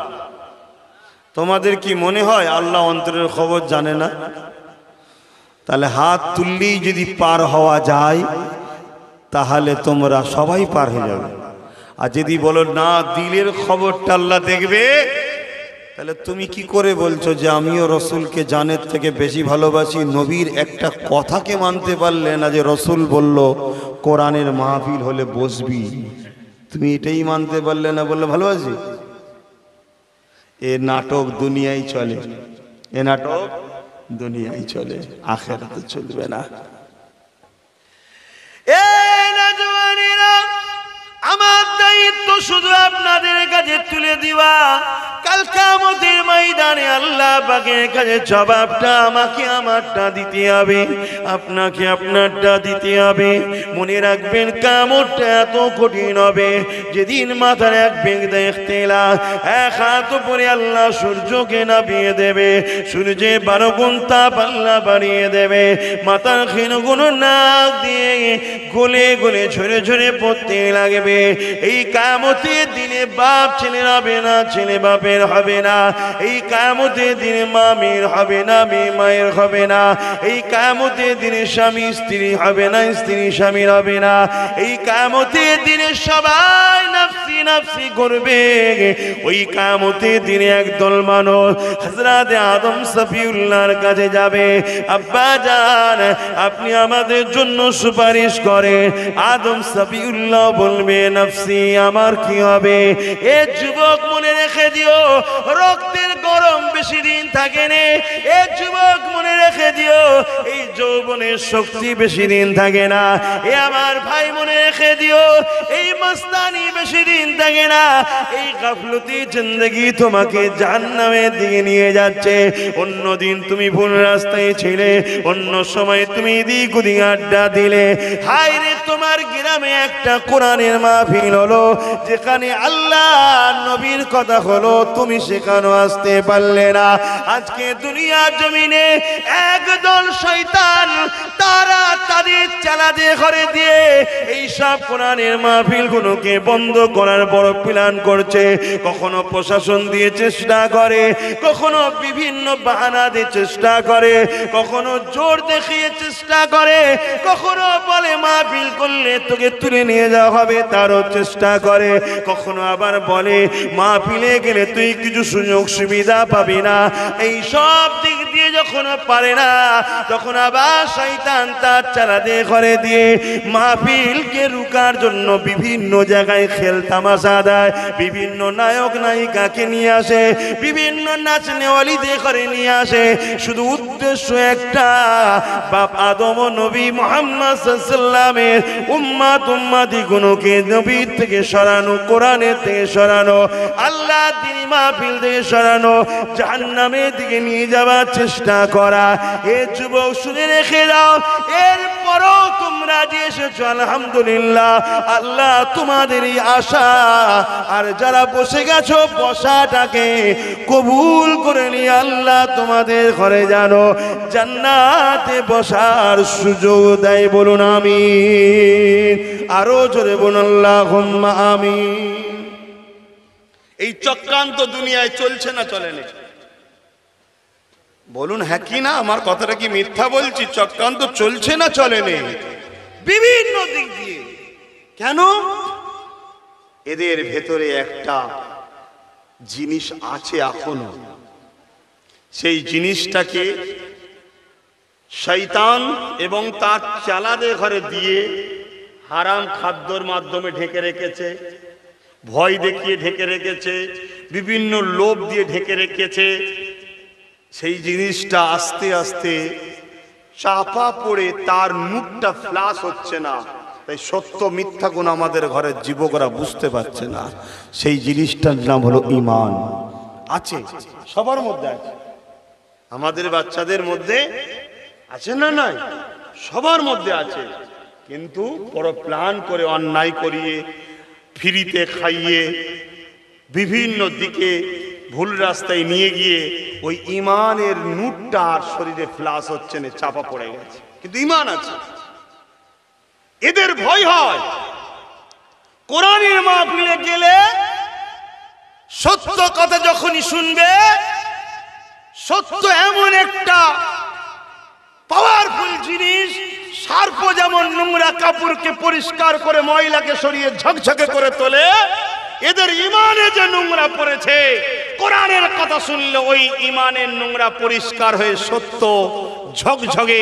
তোমাদের কি মনে হয় আল্লাহ অন্তরের খবর জানে না? তাহলে হাত তুললেই যদি পার হওয়া যায় তাহলে তোমরা সবাই পার হয়ে যাবে। আর যদি বলো না, দিলের খবরটা আল্লাহ দেখবে, তাহলে তুমি কি করে বলছো যে আমিও রসুলকে জানের থেকে বেশি ভালোবাসি? নবীর একটা কথাকে মানতে পারলে না যে রসুল বলল কোরআনের মাহফিল হলে বসবি, তুমি এটাই মানতে পারলে না, বললে ভালোবাসি? এ নাটক দুনিয়ায় চলে, এ নাটক দুনিয়ায় চলে, আখিরাতে চলবে না। আমার দায়িত্ব শুধু আপনাদের কাছে তুলে দিবা, কাল কিয়ামতের ময়দানে আল্লাহ পাকের কাছে জবাবটা আমাকে আমারটা দিতে হবে, আপনাকে আপনারটা দিতে হবে। মনে রাখবেন কিয়ামতটা এত কঠিন হবে, যেদিন মাথার এক বেগ দেখতে এক হাত উপরে আল্লাহ সূর্যকে নামিয়ে দেবে, সূর্যে 12 গুণ তাপ আল্লাহ বাড়িয়ে দেবে, মাথার ক্ষীণগুলো নাক দিয়ে গলে গলে ঝরে ঝরে পড়তে লাগবে। এই কিয়ামতের দিনে বাপ ছেলের হবে না, ছেলে বাপের হবে না। এই কিয়ামতের দিনে মা মেয়ের হবে না, মেয়ে মায়ের হবে না। এই কিয়ামতের দিনে স্বামী স্ত্রী হবে না, স্ত্রী স্বামীর হবে না। এই কিয়ামতের দিনে সবাই নফসি নফসি করবে। ওই কিয়ামতের দিনে একদল মানুষ হযরত আদম সফিউল্লাহর কাছে যাবে, আব্বা জান আপনি আমাদের জন্য সুপারিশ করেন। আদম সফিউল্লাহ বলবে নফসি, আমার কি হবে? এ যুবক মনে রেখে দিও, রক্তের গরম বেশি দিন থাকে না। এ যুবক মনে রেখে দিও, এই যৌবনের শক্তি বেশি দিন থাকে না। এ আমার ভাই মনে রেখে দিও, এই মস্তানি বেশি দিন থাকে না। এই গাফলতি জিন্দেগি তোমাকে জাহান্নামের দিকে নিয়ে যাচ্ছে। অন্য দিন তুমি ভুল রাস্তায় ছিলে, অন্য সময় তুমি এদিক ওদিক আড্ডা দিলে। হায় রে, তোমার গ্রামে একটা কোরআনের মাহফিল হলো, যেখানে আল্লাহ নবীর কথা হলো, তুমি সেখানে আসতে পারলে না। আজকে দুনিয়ার জমিনে একদল শয়তান, তারা তাদের চালাতে ঘরে দিয়ে এই সব কোরআনের মাহফিলগুলোকে বন্ধ করার বড় প্ল্যান করছে। কখনো প্রশাসন দিয়ে চেষ্টা করে, কখনো বিভিন্ন বাহানা দিয়ে চেষ্টা করে, কখনো জোর দেখিয়ে চেষ্টা করে, কখনো বলে মাহফিল করলে তোকে তুলে নিয়ে যাওয়া হবে, তারও চেষ্টা করে। কখনো আবার বলে মাহফিলে গেলে তুই কিছু সুযোগ সুবিধা পাবি না। এই সব দিক দিয়ে যখন পারে না, তখন আবার শয়তান তার চালাতে ঘরে দিয়ে মাহফিলকে রুকার জন্য বিভিন্ন জায়গায় খেল তামাশা দেয়, বিভিন্ন নায়ক নায়িকাকে নিয়ে আসে, বিভিন্ন নাচনেওয়ালিদের ঘরে নিয়ে আসে। শুধু উদ্দেশ্য একটা, বাপ আদম ও নবী মুহাম্মদ সাল্লাল্লাহু আলাইহি ওয়াসাল্লামের উম্মতি গুলোকে নবীর থেকে সরানো, কোরআনের থেকে সরানো, আল্লাহ তিনি মাহফিল থেকে সরানো, জাহান্নামের দিকে নিয়ে যাওয়ার চেষ্টা করা। এ যুবক শুনে রেখে দাও, এরপরও তোমরা যে এসেছো আলহামদুলিল্লাহ, আল্লাহ তোমাদের এই আশা আর যারা বসে গেছো বসাটাকে কবুল করে নিয়ে আল্লাহ তোমাদের ঘরে জানো জান্নাতে বসার সুযোগ দেয়। বলুন আমিন, আরো জোরে বলুন আল্লাহুম্মা আমিন। এই চক্রান্ত দুনিয়ায় চলছে না চলে না? বলুন হ্যাঁ কি না? আমার কথাটা কি মিথ্যা বলছি? চক্রান্ত চলছে না চলে নেই? বিভিন্ন দিক দিয়ে। কেন? এদের ভেতরে একটা জিনিস আছে এখনো, সেই জিনিসটাকে শয়তান এবং তার চালাদের ঘরে দিয়ে হারাম খাদ্যর মাধ্যমে ঢেকে রেখেছে, ভয় দেখিয়ে ঢেকে রেখেছে, বিভিন্ন লোভ দিয়ে ঢেকে রেখেছে। সেই জিনিসটা আস্তে আস্তে চাপা পড়ে তার মুখটা ফ্লাশ হচ্ছে না। তাই সত্য মিথ্যা গুণ আমাদের ঘরের যুবকরা বুঝতে পারছে না। সেই জিনিসটার নাম হলো ঈমান। আছে, সবার মধ্যে আছে, আমাদের বাচ্চাদের মধ্যে আছে না? নাই, সবার মধ্যে আছে। কিন্তু বড় প্ল্যান করে অন্যায় করিয়ে, ফ্রিতে খাইয়ে, বিভিন্ন দিকে ভুল রাস্তায় নিয়ে গিয়ে ওই ঈমানের নূরটা আর শরীরে ফ্লাশ হচ্ছে না, চাপা পড়ে গেছে। কিন্তু ঈমান আছে। এদের ভয় হয় কোরআনের মাহফিলে গেলে সত্য কথা যখনই শুনবে সত্য এমন একটা পাওয়ারফুল জিনিস, সার্প যেমন নোংরা কাপড়কে পরিষ্কার করে ময়লাকে সরিয়ে ঝকঝকে করে তোলে, এদের ইমানে যে নোংরা পড়েছে, কোরআনের কথা শুনলে ওই ইমানের নোংরা পরিষ্কার হয়ে সত্য ঝকঝকে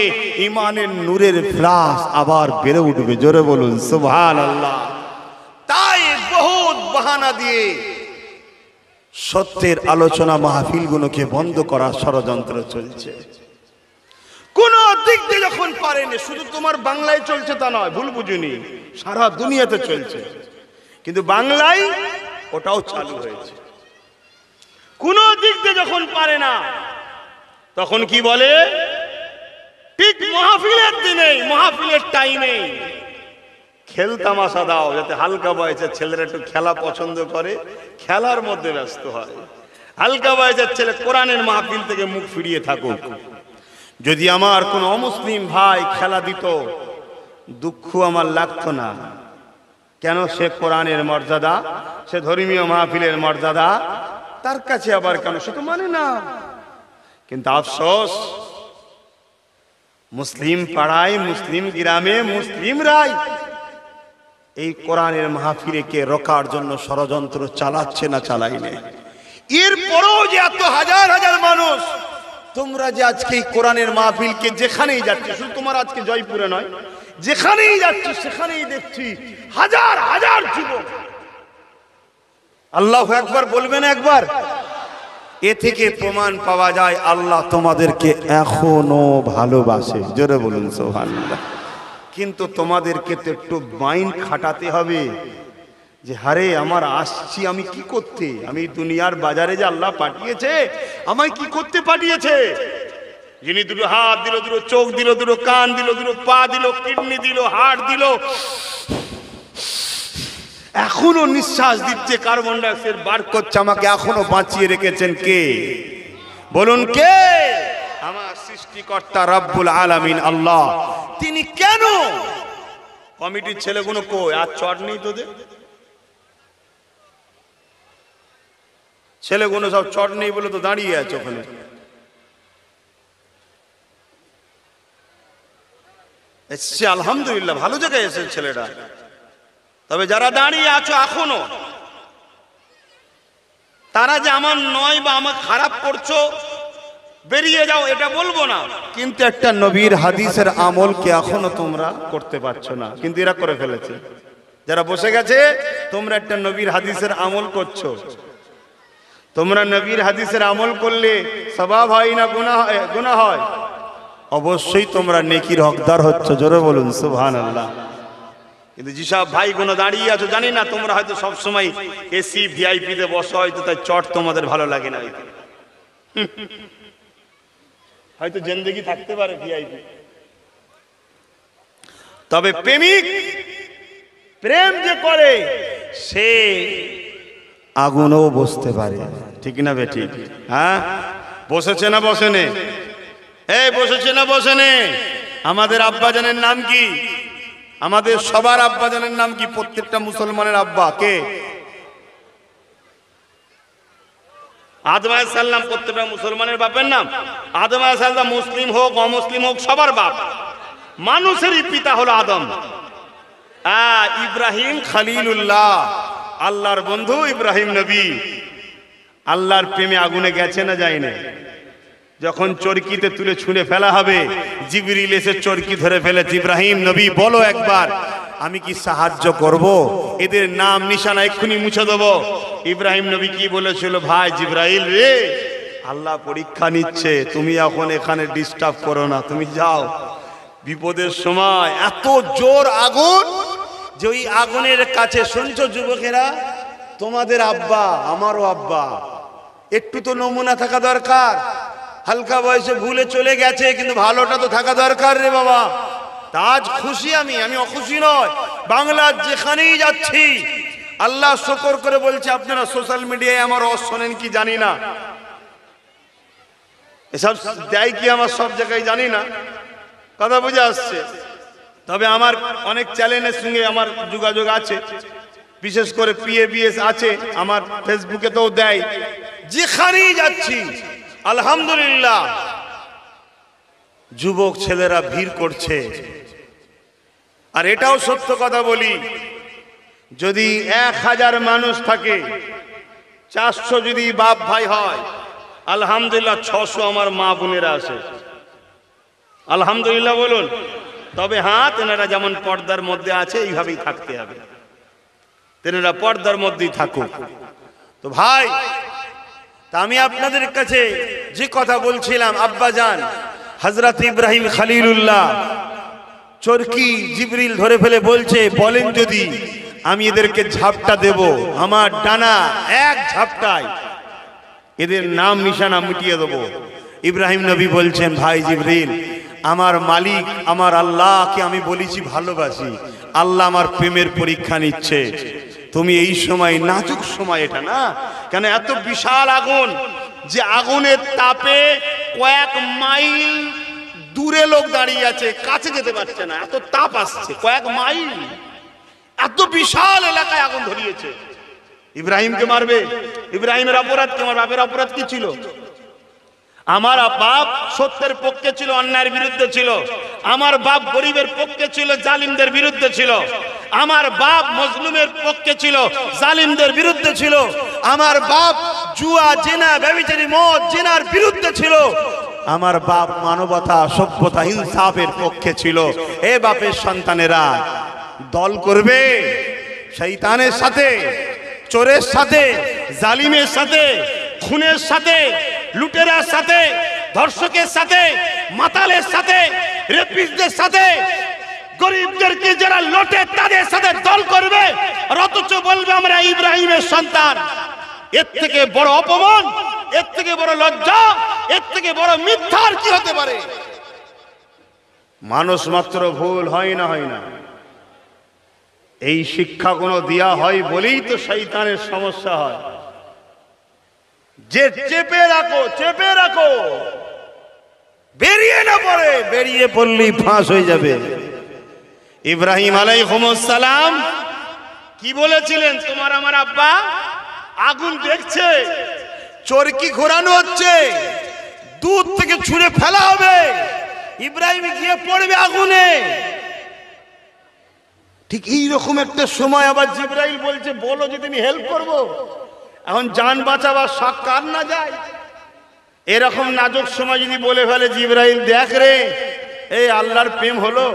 ইমানের নূরের ফ্লাশ আবার বেড়ে উঠবে। জোরে বলুন সুবহানাল্লাহ। তাই বহুত বাহানা দিয়ে সত্যের আলোচনা মাহফিলগুলোকে বন্ধ করার ষড়যন্ত্র চলছে। কোন দিক দিয়ে যখন পারেনি, শুধু তোমার বাংলায় চলছে তা নয়, ভুল বুঝুনি, সারা দুনিয়াতে চলছে, কিন্তু বাংলায় ওটাও চালু হয়েছে। কোন দিক দিয়ে যখন পারে না, তখন কি বলে, ঠিক মাহফিলের দিনে, মাহফিলের টাইমে খেল তামাশা দাও, যাতে হালকা বয়সের ছেলেরা একটু খেলা পছন্দ করে, খেলার মধ্যে ব্যস্ত হয়। হালকা বয়সের ছেলে কোরআনের মাহফিল থেকে মুখ ফিরিয়ে থাকুক। যদি আমার কোন অমুসলিম ভাই খেলা দিত, দুঃখ আমার লাগতো না। কেন? সে কোরআনের মর্যাদা, সে ধর্মীয় মাহফিলের মর্যাদা তার কাছে আবার কেন, সে তো মানে না। কিন্তু আফসোস, মুসলিম পাড়ায়, মুসলিম গ্রামে মুসলিমরাই এই কোরআনের মাহফিলকে রোকার জন্য ষড়যন্ত্র চালাচ্ছে না চালাইনে। এরপরও যে এত হাজার হাজার মানুষ, তোমরা যে আজকে এই কোরআনের মাহফিলকে যেখানেই যাচ্ছে, শুধু তোমার আজকে জয়পুরে নয়, যেখানেই যাচ্ছি সেখানেই দেখছি হাজার হাজার যুবক। আল্লাহু আকবার বলবেন একবার। এ থেকে প্রমাণ পাওয়া যায় আল্লাহ তোমাদেরকে এখনো ভালোবাসে। জোরে বলুন সুবহানাল্লাহ। কিন্তু তোমাদেরকে তো একটু মাইন্ড খাটাতে হবে যে হারে আমার আসছি আমি কি করতে, আমি দুনিয়ার বাজারে যে আল্লাহ পাঠিয়েছে, আমায় কি করতে পাঠিয়েছে। যিনি দুটো হাত দিল, দুটো চোখ দিল, দুটো কান দিল, দুটো পা দিল, কিডনি দিল, হার্ট দিল, এখনো নিঃশ্বাস দিচ্ছে, কার্বন ডাইঅক্সাইড বার করছে, আমাকে এখনো বাঁচিয়ে রেখেছেন কে? বলুন কে? আমার সৃষ্টিকর্তা রব্বুল আলামিন আল্লাহ। তিনি কেন? কমিটির ছেলেগুলো কই? আর চট নেই তোদের? ছেলেগুলো সব চট নেই বলে তো দাঁড়িয়ে আছে ওখানে। এসছে আলহামদুলিল্লাহ, ভালো জায়গায় এসেছে ছেলেটা। তবে যারা দাঁড়িয়ে আছো এখনো, তারা যে আমার নয় বা আমার খারাপ করছো, বেরিয়ে যাও, এটা বলবো না, কিন্তু একটা নবীর হাদিসের আমলকে এখনো তোমরা করতে পারছো না, কিন্তু এরা করে ফেলেছে। যারা বসে গেছে, তোমরা একটা নবীর হাদিসের আমল করছো। তোমরা নবীর হাদিসের আমল করলে সওয়াব হয় না গুনাহ হয়? অবশ্যই তোমরা নেকির হকদার হচ্ছ। জোরে বলুন সুবহানাল্লাহ। কিন্তু যেসব ভাইগুলো দাঁড়িয়ে আছো, জানি না তোমরা হয়তো সবসময় এসি ভিআইপি তে বসো, হয়তো তাই চট তোমাদের ভালো লাগে না, হয়তো জিন্দেগি থাকতে পারে ভিআইপি। তবে প্রেমিক প্রেম যে করে, সে আগুনও বসতে পারে, ঠিক না বেঠিক? হ্যাঁ, বসেছে না বসেনে? এই বসেছে না বসেনে? আমাদের আব্বাজানের নাম কি? আমাদের সবার আব্বাজানের নাম কি? প্রত্যেকটা মুসলমানের আব্বা কে? আদম আলাইহিস সালাম প্রত্যেকটা মুসলমানের বাপের নাম। আদম আলাইহিস সালাম মুসলিম হোক অমুসলিম হোক সবার বাপ। মানুষেরই পিতা হলো আদম। ইব্রাহিম খলিলুল্লাহ, আল্লাহর বন্ধু ইব্রাহিম নবী। আল্লাহর প্রেমে আগুনে গেছে না যায়নি? যখন চরকিতে তুলে ছুঁড়ে ফেলা হবে, জিবরিল এসে চরকি ধরে ফেলেছে, ইব্রাহিম নবী বলো একবার, আমি কি সাহায্য করব? এদের নাম নিশানা এক্ষুনি মুছে দেবো। ইব্রাহিম নবী কি বলেছিল? ভাই জিবরাইল রে, আল্লাহ পরীক্ষা নিচ্ছে, তুমি এখন এখানে ডিস্টার্ব করো না, তুমি যাও। বিপদের সময় এত জোর আগুন যে ওই আগুনের কাছে, শুনছো যুবকেরা, তোমাদের আব্বা আমারও আব্বা, একটু তো নমুনা থাকা দরকার। হালকা বয়সে ভুলে চলে গেছে, কিন্তু ভালোটা তো থাকা দরকার রে বাবা। আজ খুশি আমি অখুশি নয়। বাংলার যেখানেই যাচ্ছি আল্লাহ শুকর করে বলছে, আপনারা সোশ্যাল মিডিয়ায় আমার শোনেন কি জানি না, এসব দেয় কি আমার সব জায়গায় জানি না, কথা বুঝে আসছে। তবে আমার অনেক চ্যানেলের সঙ্গে আমার যোগাযোগ আছে, বিশেষ করে PABS আছে, আমার ফেসবুকে তো দেয়। যেখানেই যাচ্ছি আলহামদুলিল্লাহ যুবক ছেলেরা ভিড় করছে। আর এটাও সত্য কথা বলি, যদি 1000 মানুষ থাকে, 400 যদি বাপ ভাই হয়, আলহামদুলিল্লাহ 600 আমার মা বোনেরা আছে। আলহামদুলিল্লাহ বলুন। তবে হ্যাঁ, তেনারা যেমন পর্দার মধ্যে আছে এইভাবেই থাকতে হবে, তেনারা পর্দার মধ্যেই থাকুক। তো ভাই, তা আমি আপনাদের কাছে যে কথা বলছিলাম, আব্বাজান হযরত ইব্রাহিম খলিলুল্লাহ চরকি জিবরিল ধরে ফেলে বলছে, বলেন যদি আমি এদেরকে ঝাপটা দেব, আমার ডানা এক ঝাপটায় এদের নাম নিশানা মিটিয়ে দেব। ইব্রাহিম নবী বলছেন, ভাই জিবরিল, আমার মালিক আমার আল্লাহকে আমি বলেছি ভালোবাসি, আল্লাহ আমার প্রেমের পরীক্ষা নিচ্ছে। তুমি এই সময়, নাজুক সময় এটা না, কেন এত বিশাল আগুন যে আগুনের তাপে কয়েক মাইল দূরে লোক দাঁড়িয়ে আছে, কাছে যেতে পারছে না, এত তাপ আসছে, কয়েক মাইল, এত বিশাল এলাকায় আগুন ধরিয়েছে। ইব্রাহিমকে মারবে, ইব্রাহিমের অপরাধ কি? আমার বাপের অপরাধ কি ছিল? আমার বাপ সত্যের পক্ষে ছিল, অন্যায়ের বিরুদ্ধে ছিল। আমার বাপ গরিবের পক্ষে ছিল, জালিমদের বিরুদ্ধে ছিল। আমার বাপ মজলুমের পক্ষে ছিল, জালিমদের বিরুদ্ধে ছিল। আমার বাপ জুয়া, জিনা, ব্যভিচারী, মদ, জিনার বিরুদ্ধে ছিল। আমার বাপ মানবতা, সভ্যতা, ইনসাফের পক্ষে ছিল। এ বাপের সন্তানেরা দল করবে শয়তানের সাথে, চোরের সাথে, জালিমের সাথে, খুনের সাথে, লুটেরার সাথে, ধর্ষকের সাথে, মাতালের সাথে, রেপিস্টদের সাথে, গরিবদেরকে যারা লোটে তাদের সাথে দল করবে, আর অথচ বলবে আমরা ইব্রাহিমের সন্তান। এর থেকে বড় অপমান, এর থেকে বড় লজ্জা, এর থেকে বড় মিথ্যার কি হতে পারে? মানুষ মাত্র ভুল হয় না, হয় না। এই শিক্ষা কোনো দেয়া হয় বলেই তো শয়তানের সমস্যা হয়, যে চেপে রাখো, চেপে রাখো, বেরিয়ে না পড়ে, বেরিয়ে পড়লেই ফাঁস হয়ে যাবে। ইব্রাহিম আলাইহিস সালাম কি বলেছিলেন? তোমার আমার আব্বা আগুন দেখছে, চরকি ঘোরানো হচ্ছে, দূর থেকে ছুঁড়ে ফেলা হবে, ইব্রাহিম গিয়ে পড়বে আগুনে। ঠিক এইরকম একটা সময় আবার জিবরাইল বলছে, বলো যদি আমি হেল্প করব। এখন জান বাঁচাবার শখ কার না যায়? এরকম নাজুক সময় যদি বলে ফেলে জিবরাইল, দেখ রে, এই আল্লাহর প্রেম হলো,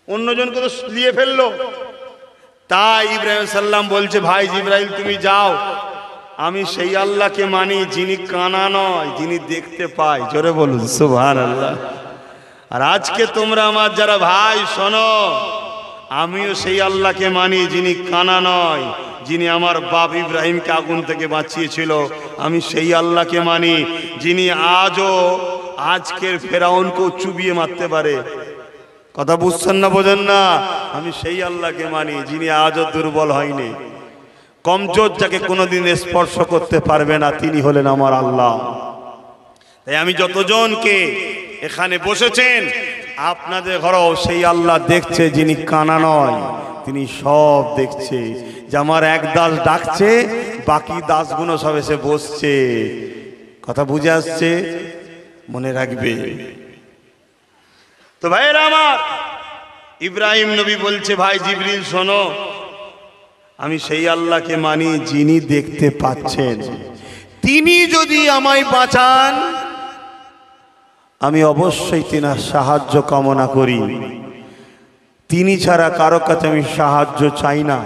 অন্যজনকে তো নিয়ে ফেললো। তাই ইব্রাহিম সাল্লাম বলছে, ভাই জিবরাইল তুমি যাও, আমি সেই আল্লাহকে মানি যিনি কানা নয়, যিনি দেখতে পায়। জোরে বলুন সুবহানাল্লাহ। আর আজকে তোমরা আমার যারা ভাই শোনো, আমিও সেই আল্লাহকে মানি যিনি কানা নয়, যিনি আমার বাপ ইব্রাহিমকে আগুন থেকে বাঁচিয়েছিল। আমি সেই আল্লাহকে মানি যিনি আজও আজকের ফেরাউনকেও চুবিয়ে মারতে পারে। কথা বুঝছেন না, বোঝেন না? আমি সেই আল্লাহকে মানি যিনি আজও দুর্বল হয়নি, কমজোর যাকে কোনোদিন স্পর্শ করতে পারবে না, তিনি হলেন আমার আল্লাহ। তাই আমি যতজনকে এখানে বসেছেন, আপনাদের ঘরেও সেই আল্লাহ দেখছে যিনি কানা নয়, তিনি সব দেখছে। যে আমার এক দাস ডাকছে, বাকি দাসগুলো সব এসে বসছে। কথা বুঝে আসছে? মনে রাখবে। তো ভাইয়েরা আমার, ইব্রাহিম নবী বলছে, ভাই জিবরিল শোনো, আমি সেই আল্লাহকে মানি যিনি দেখতে পাচ্ছেন। তিনি যদি আমায় বাঁচান, আমি অবশ্যই তিনার সাহায্য কামনা করি। তিনি ছাড়া কারো কাছে আমি সাহায্য চাই না।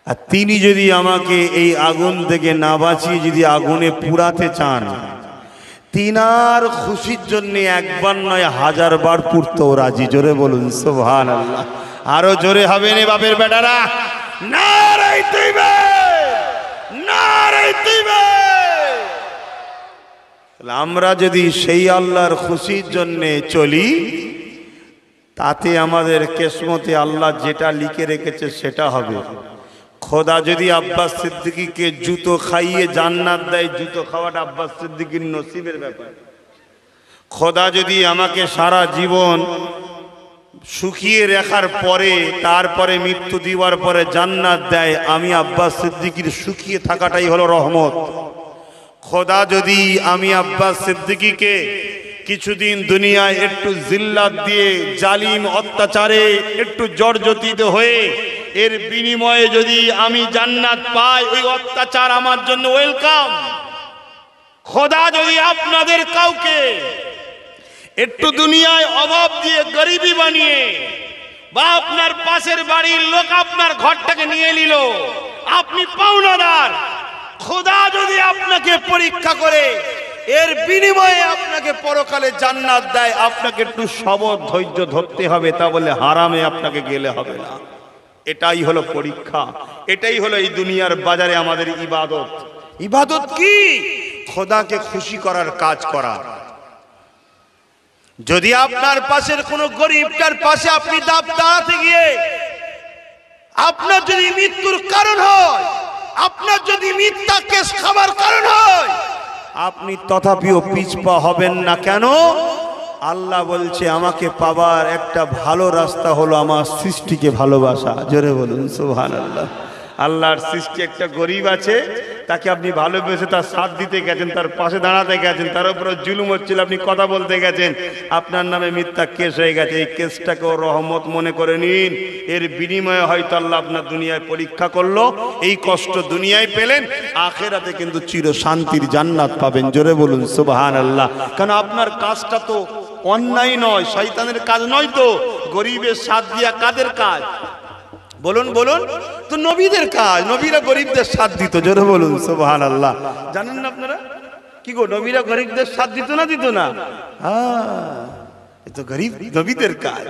আর তিনি যদি আমাকে এই আগুন থেকে না বাঁচিয়ে যদি আগুনে পুড়াতে চান, তিনার খুশির জন্য একবার নয় 1000 বার পুড়তেও রাজি। জোরে বলুন সুবহানাল্লাহ। আরো জোরে হবে না বাপের বেটারা? নারে তাকবীর, নারে তাকবীর। আমরা যদি সেই আল্লাহর খুশির জন্য চলি, তাতে আমাদের কিসমতে আল্লাহ যেটা লিখে রেখেছে সেটা হবে। খোদা যদি আব্বাস সিদ্দিকীকে জুতো খাইয়ে জান্নাত দেয়, জুতো খাওয়াটা আব্বাস সিদ্দিকীর নসিবের ব্যাপার। খোদা যদি আমাকে সারা জীবন শুকিয়ে রাখার পরে, তারপরে মৃত্যু দিবার পরে জান্নাত দেয়, আমি আব্বাস সিদ্দিকীর শুকিয়ে থাকাটাই হলো রহমত। খোদা যদি আমি আব্বাস সিদ্দিকীকে কিছুদিন দুনিয়ায় একটু জিল্লাত দিয়ে জালিম অত্যাচারে একটু জর্জরিত হয়ে এর বিনিময়ে যদি আমি জান্নাত পাই, ওই অত্যাচার আমার জন্য ওয়েলকাম। খোদা যদি আপনাদের কাউকে একটু দুনিয়ায় অভাব দিয়ে গরিবি বানিয়ে, বা আপনার পাশের বাড়ির লোক আপনার ঘরটাকে নিয়ে নিল, আপনি পাওনাদার, খোদা যদি আপনাকে পরীক্ষা করে এর বিনিময়ে আপনাকে পরকালে জান্নাত দেয়, আপনাকে একটু সবর ধৈর্য ধরতে হবে, তা বলে হারামে আপনাকে গেলে হবে না। এটাই হলো পরীক্ষা, এটাই হলো এই দুনিয়ার বাজারে আমাদের ইবাদত। ইবাদত কি? খোদাকে খুশি করার কাজ করা। যদি আপনার পাশের কোনো গরিবটার পাশে আপনি দাঁড়াতে গিয়ে আপনার যদি মৃত্যুর কারণ হয়, আপনার যদি মিথ্যা কেস খাবার কারণ হয়, আপনি তথাপিও পিছপা হবেন না। কেন? আল্লাহ বলছে আমাকে পাবার একটা ভালো রাস্তা হলো আমার সৃষ্টিকে ভালোবাসা। জোরে বলুন সুবহানাল্লাহ। আল্লাহর সৃষ্টি একটা গরিব আছে, তাকে আপনি ভালোবেসে তার সাথ দিতে গেছেন, তার পাশে দাঁড়াতে গেছেন, তার উপরে জুলুম হচ্ছিল, আপনি কথা বলতে গেছেন, আপনার নামে মিথ্যা কেস হয়ে গেছে। এই কেসটাকেও রহমত মনে করে নিন। এর বিনিময়ে হয়তো আল্লাহ আপনার দুনিয়ায় পরীক্ষা করলো, এই কষ্ট দুনিয়ায় পেলেন, আখেরাতে কিন্তু চির শান্তির জান্নাত পাবেন। জোরে বলুন সুবহানাল্লাহ। কারণ আপনার কাজটা তো অন্যায় নয়, শয়তানের কাজ নয়, তো গরিবের সাথ দিয়া কাদের কাজ? বলুন বলুন, তো নবীদের কাজ। নবীরা গরিবদের সাথ দিত। জোরে বলুন সুবহানাল্লাহ। জানেন না আপনারা কি গো, নবীরা গরিবদের সাথ দিত না? দিত না? হ্যাঁ, এ তো গরিব নবীদের কাজ।